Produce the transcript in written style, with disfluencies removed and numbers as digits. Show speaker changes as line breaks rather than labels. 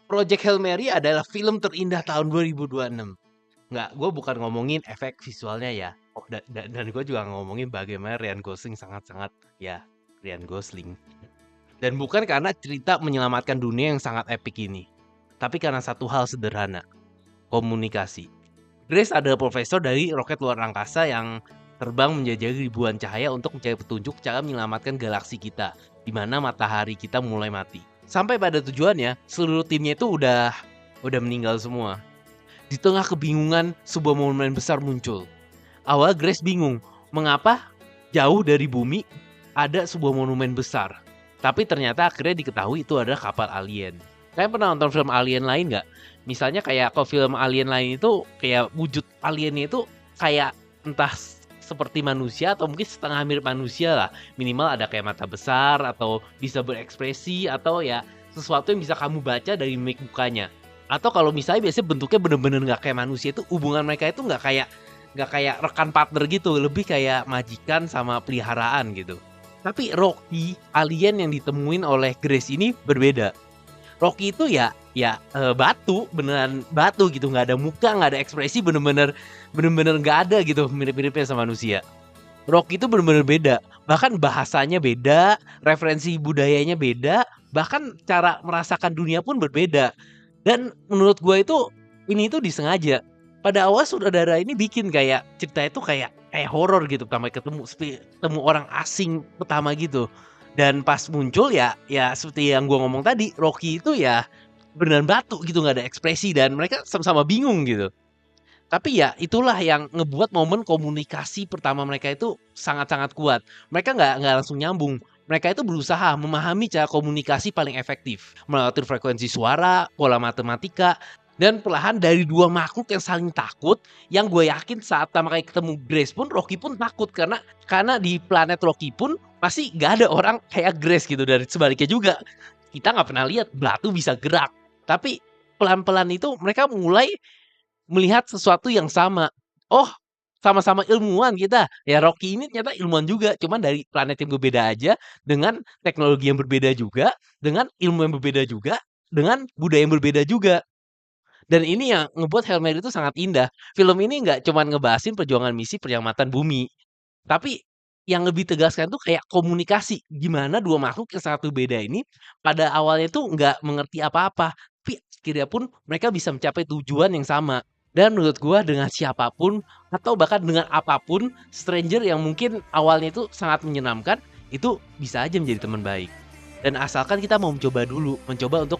Project Hail Mary adalah film terindah tahun 2026. Nggak, gue bukan ngomongin efek visualnya ya. Oh, dan gue juga ngomongin bagaimana Ryan Gosling sangat-sangat ya Ryan Gosling. Dan bukan karena cerita menyelamatkan dunia yang sangat epik ini, tapi karena satu hal sederhana, komunikasi. Grace adalah profesor dari roket luar angkasa yang terbang menjajah ribuan cahaya untuk mencari petunjuk cara menyelamatkan galaksi kita, di mana matahari kita mulai mati. Sampai pada tujuannya, seluruh timnya itu udah meninggal semua. Di tengah kebingungan, sebuah monumen besar muncul. Awal Grace bingung, mengapa jauh dari bumi ada sebuah monumen besar. Tapi ternyata akhirnya diketahui itu adalah kapal alien. Kalian pernah nonton film alien lain nggak? Misalnya kayak kalau film alien lain itu kayak wujud aliennya itu kayak entah seperti manusia atau mungkin setengah mirip manusia lah. Minimal ada kayak mata besar atau bisa berekspresi atau ya sesuatu yang bisa kamu baca dari mimik mukanya. Atau kalau misalnya biasanya bentuknya bener-bener nggak kayak manusia, itu hubungan mereka itu nggak kayak rekan partner gitu, lebih kayak majikan sama peliharaan gitu. Tapi Rocky, alien yang ditemuin oleh Grace ini berbeda. Rocky itu batu, beneran batu gitu, nggak ada muka, nggak ada ekspresi, bener-bener nggak ada gitu mirip-miripnya sama manusia. Rocky itu bener-bener beda, bahkan bahasanya beda, referensi budayanya beda, bahkan cara merasakan dunia pun berbeda. Dan menurut gue itu ini tuh disengaja. Pada awal sutradara ini bikin kayak cerita itu kayak horor gitu, pertama ketemu orang asing pertama gitu. Dan pas muncul ya seperti yang gue ngomong tadi, Rocky itu ya beneran batu gitu, nggak ada ekspresi dan mereka sama-sama bingung gitu. Tapi ya itulah yang ngebuat momen komunikasi pertama mereka itu sangat-sangat kuat. Mereka nggak langsung nyambung. Mereka itu berusaha memahami cara komunikasi paling efektif, melalui frekuensi suara, pola matematika, dan perlahan dari dua makhluk yang saling takut, yang gue yakin saat pertama kali ketemu Grace pun, Rocky pun takut karena di planet Rocky pun pasti nggak ada orang kayak Grace gitu. Dan sebaliknya juga, kita nggak pernah lihat batu bisa gerak. Tapi pelan-pelan itu mereka mulai melihat sesuatu yang sama. Oh, sama-sama ilmuwan kita. Ya Rocky ini ternyata ilmuwan juga, cuman dari planet yang berbeda aja, dengan teknologi yang berbeda juga, dengan ilmu yang berbeda juga, dengan budaya yang berbeda juga. Dan ini yang ngebuat Hail Mary itu sangat indah. Film ini nggak cuman ngebahasin perjuangan misi penyelamatan bumi, tapi yang lebih tegaskan tuh kayak komunikasi. Gimana dua makhluk yang sangat berbeda ini pada awalnya tuh nggak mengerti apa-apa, tapi akhirnya pun mereka bisa mencapai tujuan yang sama. Dan menurut gua dengan siapapun atau bahkan dengan apapun, stranger yang mungkin awalnya itu sangat menyenangkan, itu bisa aja menjadi teman baik. Dan asalkan kita mau mencoba dulu, mencoba untuk